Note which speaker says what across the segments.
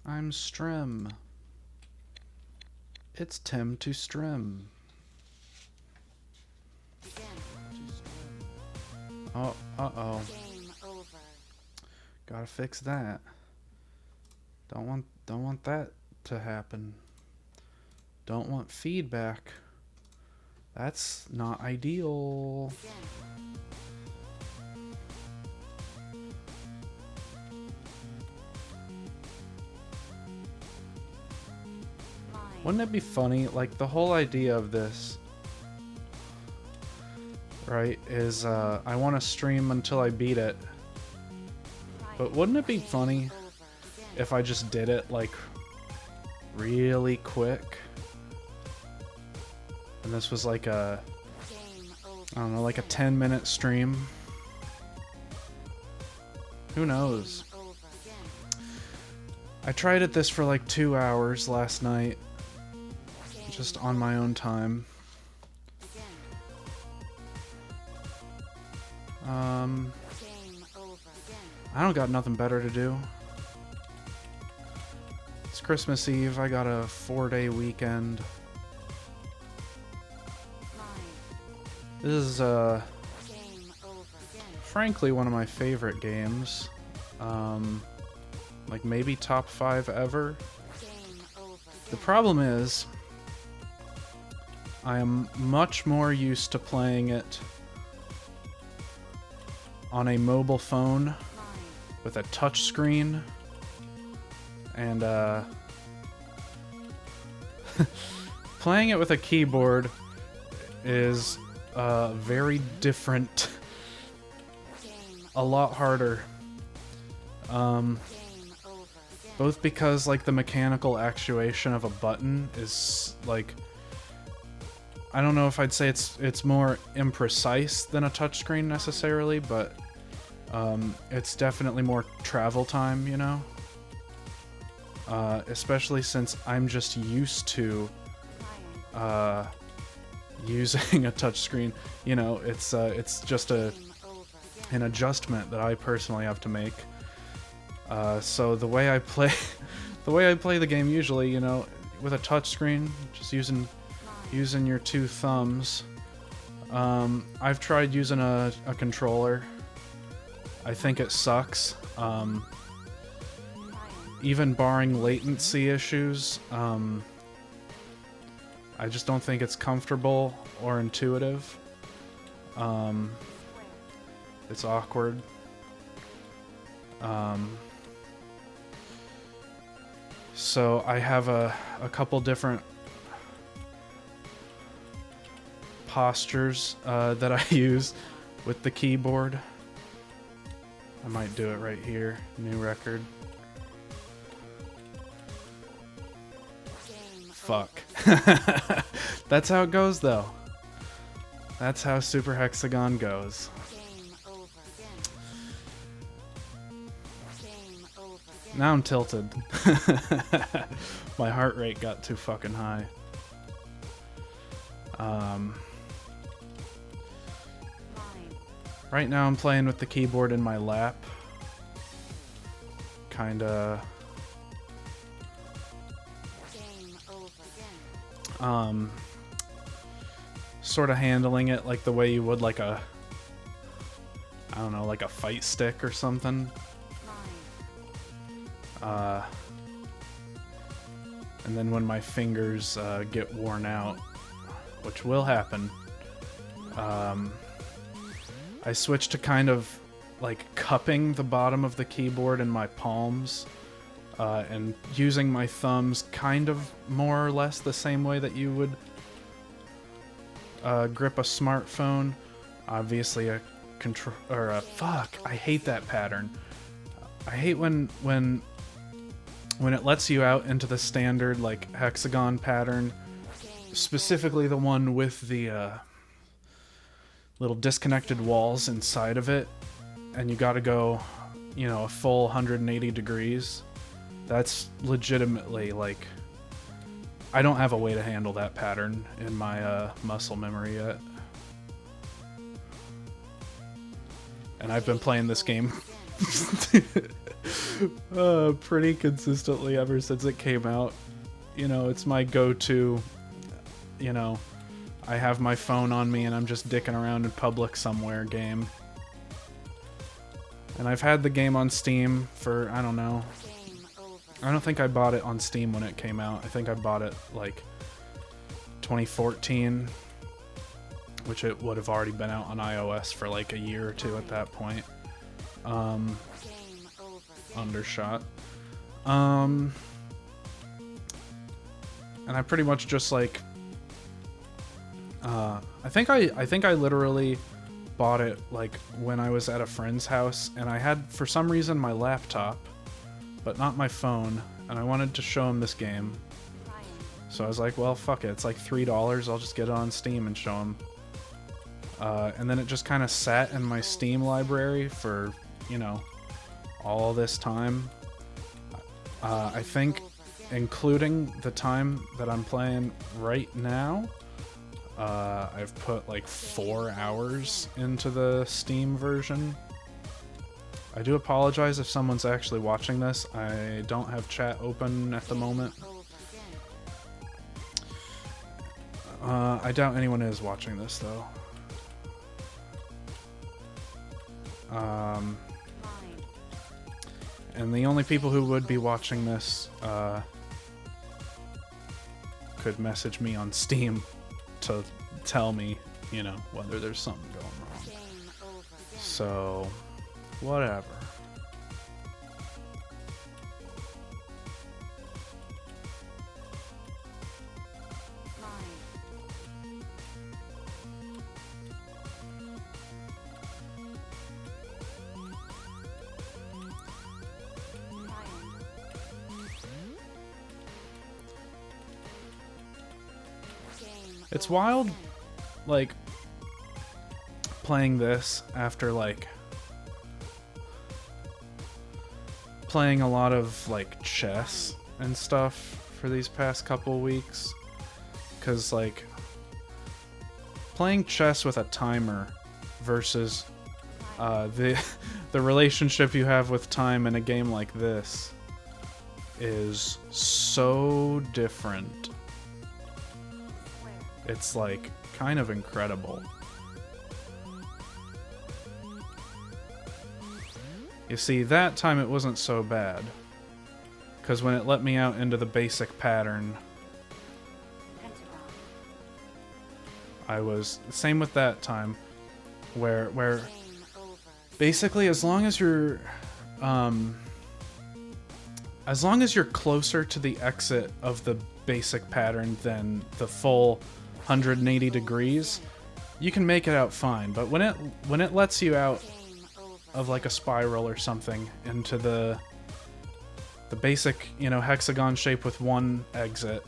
Speaker 1: I'm Strim. It's Tim to Strim. Oh, uh-oh. Gotta fix that. Don't want that to happen. Don't want feedback. That's not ideal. Wouldn't it be funny, like the whole idea of this, right, is I want to stream until I beat it. But wouldn't it be funny if I just did it like really quick? And this was like a, I don't know, like a 10-minute stream. Who knows? I tried it this for like 2 hours last night. Just on my own time. I don't got nothing better to do. It's Christmas Eve. I got a 4-day weekend. This is frankly one of my favorite games. Like maybe top 5 ever. The problem is I am much more used to playing it on a mobile phone with a touch screen, and playing it with a keyboard is very different, a lot harder, both because like the mechanical actuation of a button is like, I don't know if I'd say it's more imprecise than a touchscreen necessarily, but it's definitely more travel time, you know? Especially since I'm just used to using a touchscreen. You know, it's just an adjustment that I personally have to make. So the way I play the game usually, you know, with a touchscreen, just using your 2 thumbs. I've tried using a controller. I think it sucks. Even barring latency issues, I just don't think it's comfortable or intuitive. It's awkward. So I have a couple different postures that I use with the keyboard. I might do it right here. New record. Fuck. That's how it goes, though. That's how Super Hexagon goes. Now I'm tilted. My heart rate got too fucking high. Right now I'm playing with the keyboard in my lap. Kinda... sort of handling it like the way you would like a... I don't know, like a fight stick or something. And then when my fingers get worn out, which will happen, I switched to kind of like cupping the bottom of the keyboard in my palms, and using my thumbs kind of more or less the same way that you would grip a smartphone. Obviously a control, or a fuck, I hate that pattern. I hate when it lets you out into the standard like hexagon pattern, specifically the one with the little disconnected walls inside of it, and you gotta go, you know, a full 180 degrees. That's legitimately like, I don't have a way to handle that pattern in my muscle memory yet. And I've been playing this game pretty consistently ever since it came out. You know, it's my go-to, you know, I have my phone on me and I'm just dicking around in public somewhere game. And I've had the game on Steam for, I don't know. I don't think I bought it on Steam when it came out. I think I bought it like 2014, which it would have already been out on iOS for like a year or two at that point. Undershot. And I pretty much just like I think I literally bought it like when I was at a friend's house, and I had for some reason my laptop but not my phone, and I wanted to show him this game. So I was like, well, fuck it, it's like $3, I'll just get it on Steam and show him. And then it just kind of sat in my Steam library for, you know, all this time. I think, including the time that I'm playing right now, I've put like 4 hours into the Steam version. I do apologize if someone's actually watching this. I don't have chat open at the moment. I doubt anyone is watching this though. And the only people who would be watching this could message me on Steam to tell me, you know, whether there's something going wrong. So, whatever. It's wild, like, playing this after, like, playing a lot of, like, chess and stuff for these past couple weeks. Because, like, playing chess with a timer versus the relationship you have with time in a game like this is so different. It's like kind of incredible. You see, that time it wasn't so bad, because when it let me out into the basic pattern, I was same with that time, where basically as long as you're closer to the exit of the basic pattern than the full 180 degrees, you can make it out fine. But when it lets you out of like a spiral or something into the basic, you know, hexagon shape with one exit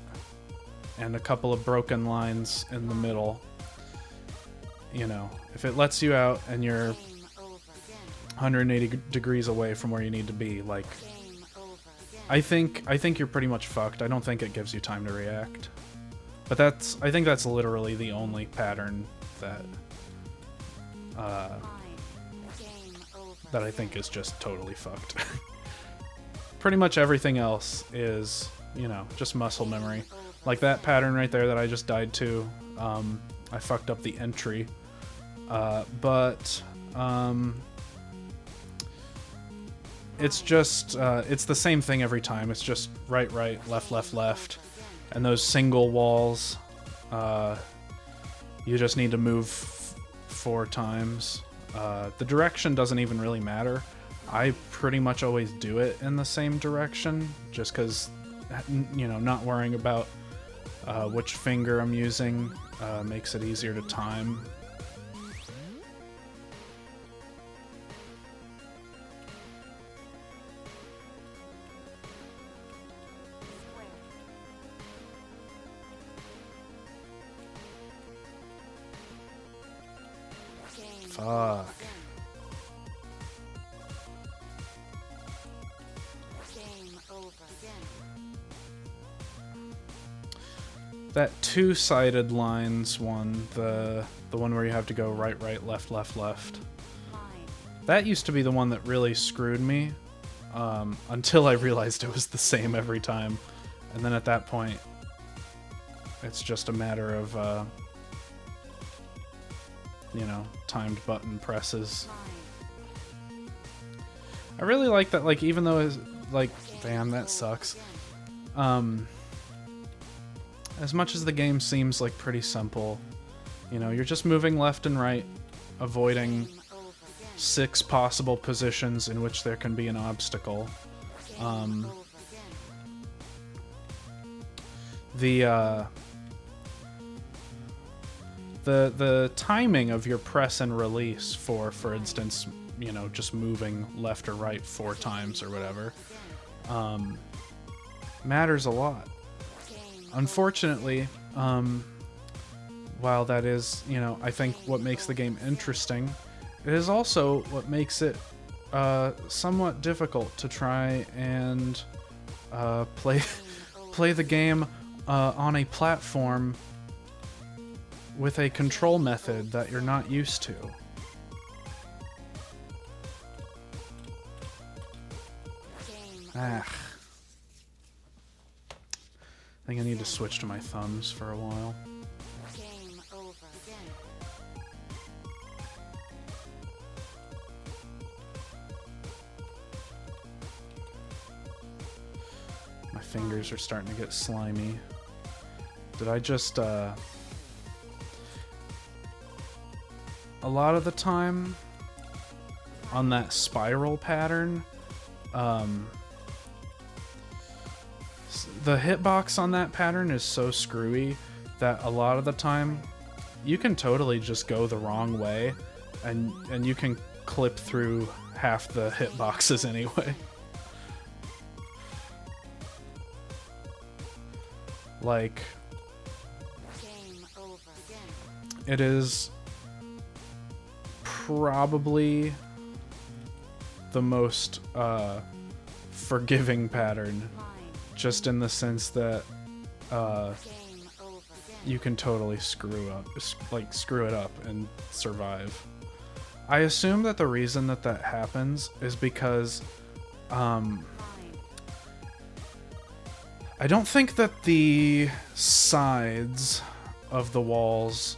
Speaker 1: and a couple of broken lines in the middle, you know, if it lets you out and you're 180 degrees away from where you need to be, like, I think you're pretty much fucked. I don't think it gives you time to react. But I think that's literally the only pattern that that I think is just totally fucked. Pretty much everything else is, you know, just muscle memory. Like that pattern right there that I just died to, I fucked up the entry. But it's just, it's the same thing every time. It's just right, left. And those single walls, you just need to move 4 times. The direction doesn't even really matter. I pretty much always do it in the same direction, just because, you know, not worrying about which finger I'm using makes it easier to time. Fuck. That 2-sided lines one, the one where you have to go right, left. That used to be the one that really screwed me, until I realized it was the same every time. And then at that point, it's just a matter of, you know, timed button presses. I really like that, like, even though it's, like, damn, that sucks. As much as the game seems, like, pretty simple, you know, you're just moving left and right, avoiding 6 possible positions in which there can be an obstacle. The timing of your press and release for instance, you know, just moving left or right 4 times or whatever, matters a lot. Unfortunately, while that is, you know, I think what makes the game interesting, it is also what makes it somewhat difficult to try and play the game on a platform with a control method that you're not used to. I think I need to switch to my thumbs for a while. My fingers are starting to get slimy. Did I just, a lot of the time on that spiral pattern, the hitbox on that pattern is so screwy that a lot of the time you can totally just go the wrong way and you can clip through half the hitboxes anyway. Like, it is probably the most forgiving pattern, just in the sense that you can totally screw it up and survive. I assume that the reason that that happens is because I don't think that the sides of the walls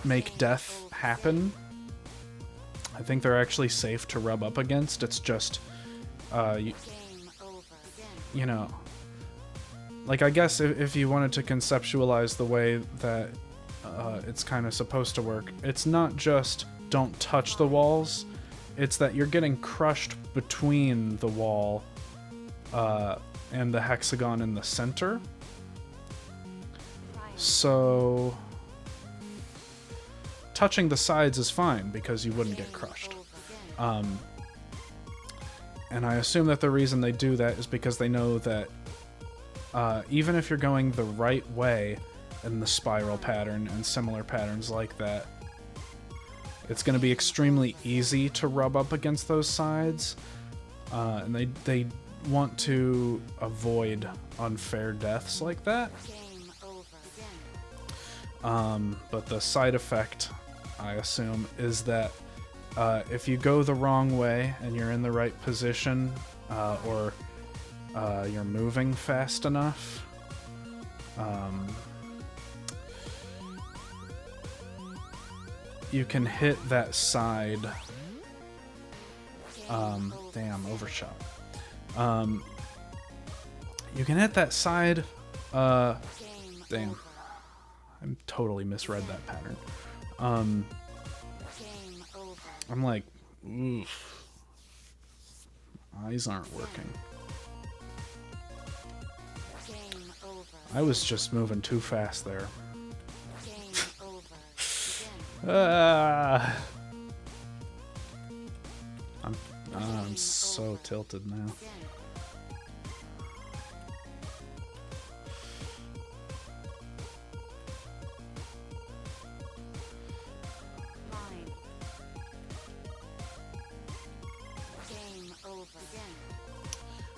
Speaker 1: make death happen. I think they're actually safe to rub up against. It's just, you know, like, I guess if you wanted to conceptualize the way that it's kind of supposed to work, it's not just don't touch the walls, it's that you're getting crushed between the wall and the hexagon in the center. So touching the sides is fine because you wouldn't get crushed. And I assume that the reason they do that is because they know that even if you're going the right way in the spiral pattern and similar patterns like that, it's going to be extremely easy to rub up against those sides, and they want to avoid unfair deaths like that. But the side effect, I assume, is that if you go the wrong way and you're in the right position, or you're moving fast enough, you can hit that side. Damn, overshot. You can hit that side. Damn. I totally misread that pattern. I'm like, oof. Eyes aren't working. I was just moving too fast there. I'm so tilted now.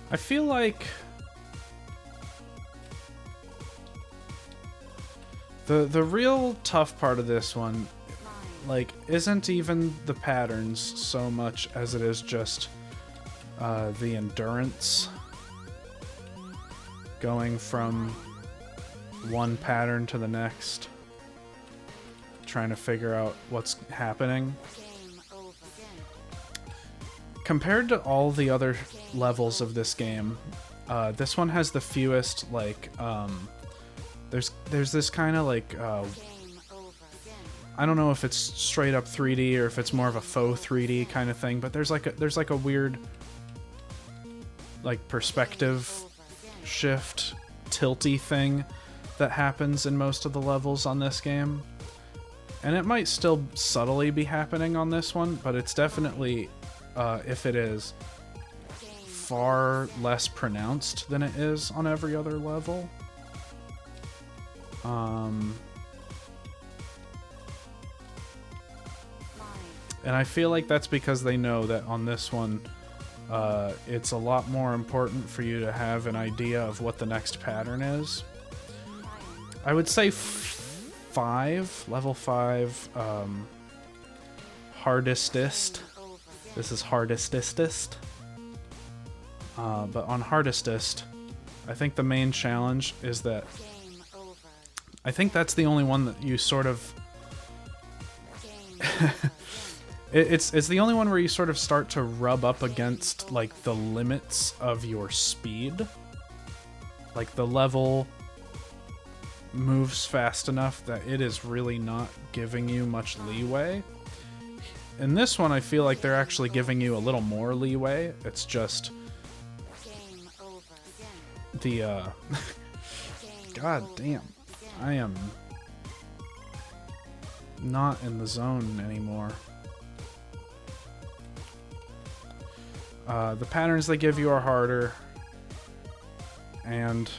Speaker 1: I feel like the real tough part of this one like, isn't even the patterns so much as it is just the endurance going from one pattern to the next, trying to figure out what's happening. Compared to all the other levels of this game, this one has the fewest, like, there's this kind of, like, I don't know if it's straight up 3D or if it's more of a faux 3D kind of thing, but there's like a weird, like, perspective shift, tilty thing that happens in most of the levels on this game. And it might still subtly be happening on this one, but it's definitely, if it is, far less pronounced than it is on every other level. And I feel like that's because they know that on this one, it's a lot more important for you to have an idea of what the next pattern is. I would say level 5, hardestest. This is hardestest. But on hardestest, I think the main challenge is that I think that's the only one that you sort of it's the only one where you sort of start to rub up against, like, the limits of your speed. Like, the level moves fast enough that it is really not giving you much leeway. In this one, I feel like they're actually giving you a little more leeway. It's just the God damn, I am not in the zone anymore. The patterns they give you are harder, and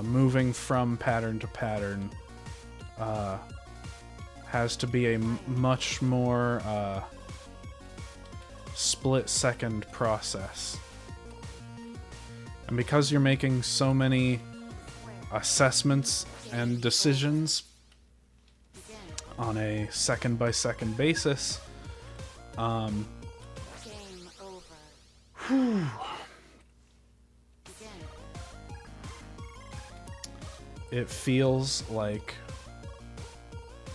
Speaker 1: moving from pattern to pattern has to be a much more split-second process. And because you're making so many assessments and decisions on a second-by-second basis, it feels like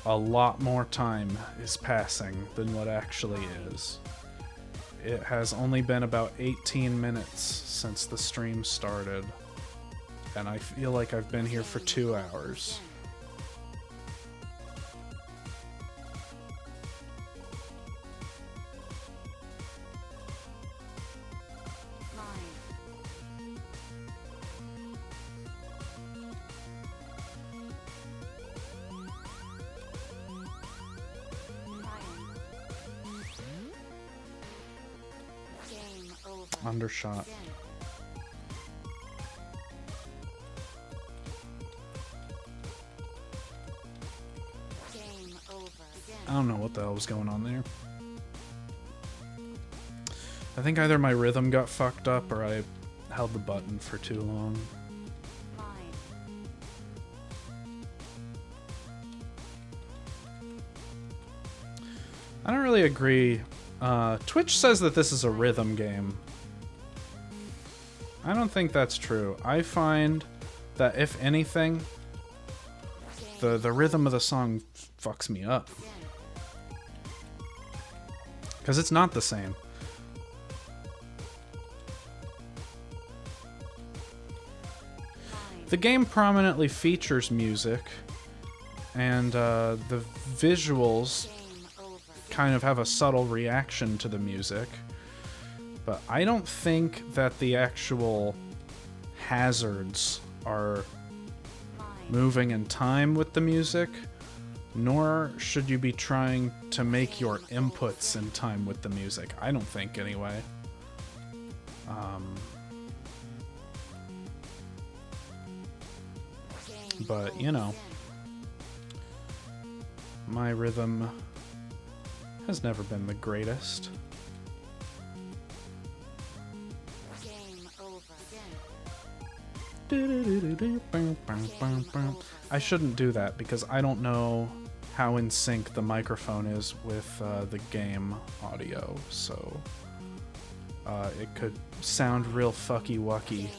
Speaker 1: a lot more time is passing than what actually is. It has only been about 18 minutes since the stream started, and I feel like I've been here for 2 hours. Undershot. I don't know what the hell was going on there. I think either my rhythm got fucked up or I held the button for too long. I don't really agree. Twitch says that this is a rhythm game. I don't think that's true. I find that, if anything, the rhythm of the song fucks me up. Because it's not the same. The game prominently features music, and the visuals kind of have a subtle reaction to the music. But I don't think that the actual hazards are moving in time with the music, nor should you be trying to make your inputs in time with the music. I don't think, anyway. But, you know, my rhythm has never been the greatest. I shouldn't do that because I don't know how in sync the microphone is with the game audio, so it could sound real fucky wucky.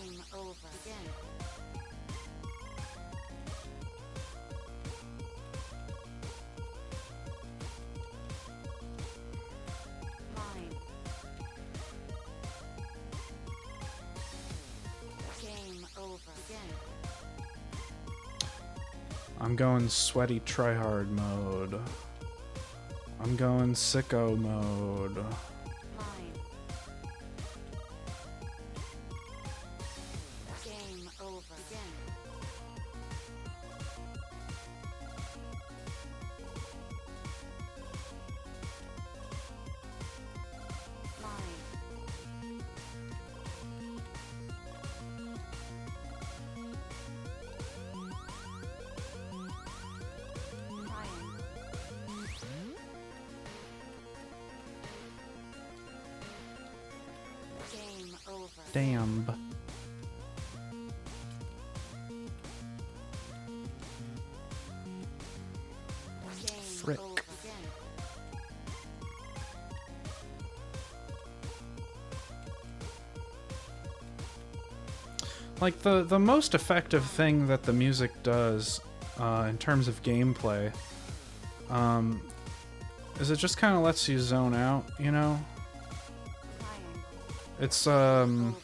Speaker 1: I'm going sweaty tryhard mode. I'm going sicko mode.
Speaker 2: Game over.
Speaker 1: Damn. Frick. Like, the most effective thing that the music does in terms of gameplay is it just kind of lets you zone out, you know? It's kind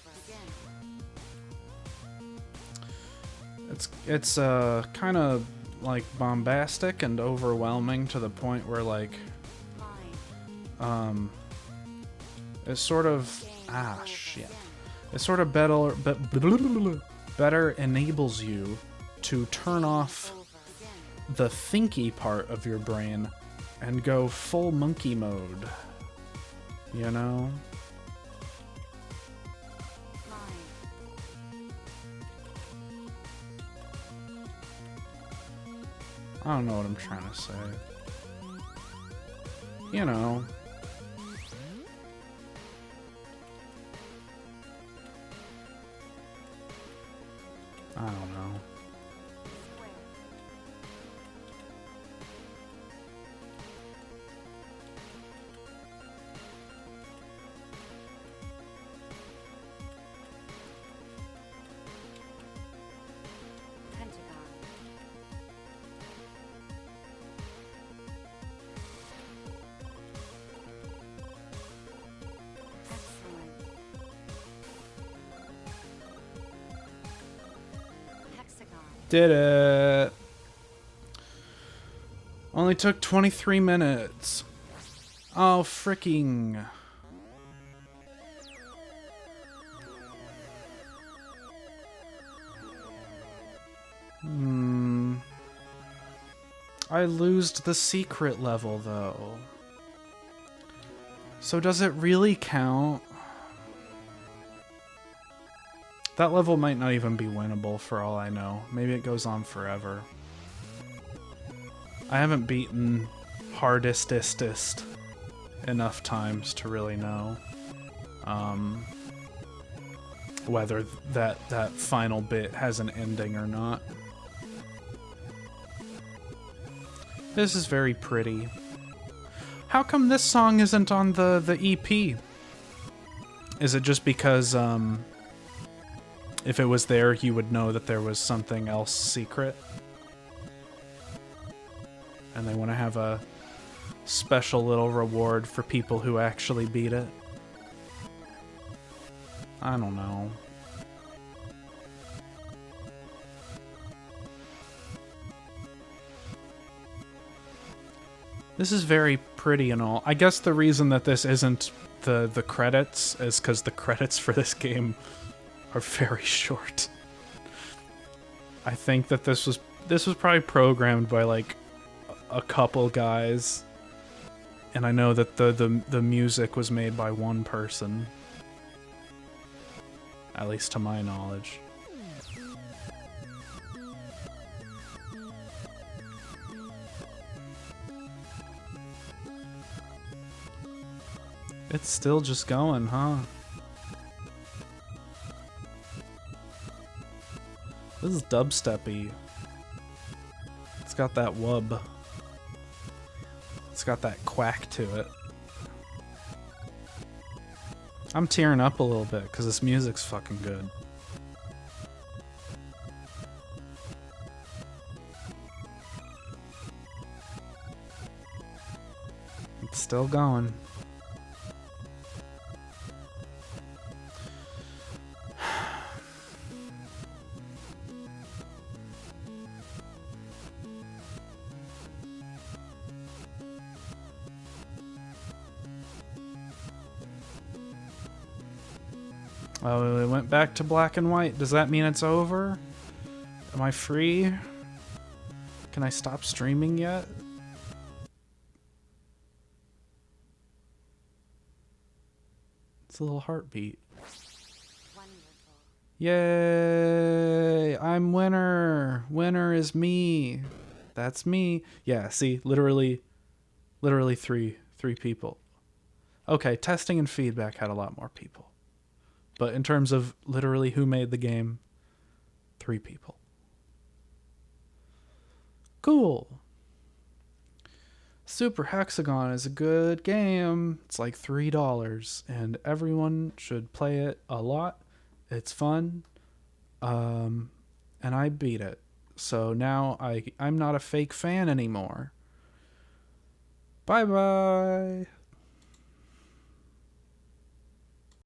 Speaker 1: of like bombastic and overwhelming to the point where like it sort of it sort of better enables you to turn off the thinky part of your brain and go full monkey mode, you know? I don't know what I'm trying to say. You know. I don't know. Did it. Only took 23 minutes. Oh, freaking. I lost the secret level, though. So does it really count? That level might not even be winnable for all I know. Maybe it goes on forever. I haven't beaten hardestest enough times to really know whether that final bit has an ending or not. This is very pretty. How come this song isn't on the EP? Is it just because if it was there, you would know that there was something else secret? And they want to have a special little reward for people who actually beat it? I don't know. This is very pretty and all. I guess the reason that this isn't the credits is because the credits for this game are very short. I think that this was probably programmed by like a couple guys, and I know that the music was made by one person, at least to my knowledge. It's still just going, huh? This is dubsteppy. It's got that wub. It's got that quack to it. I'm tearing up a little bit because this music's fucking good. It's still going. Oh, it went back to black and white. Does that mean it's over? Am I free? Can I stop streaming yet? It's a little heartbeat.
Speaker 2: Wonderful.
Speaker 1: Yay! I'm winner. Winner is me. That's me. Yeah, see, literally three people. Okay, testing and feedback had a lot more people. But in terms of literally who made the game, 3 people. Cool. Super Hexagon is a good game. It's like $3 and everyone should play it a lot. It's fun. And I beat it. So now I'm not a fake fan anymore. Bye-bye.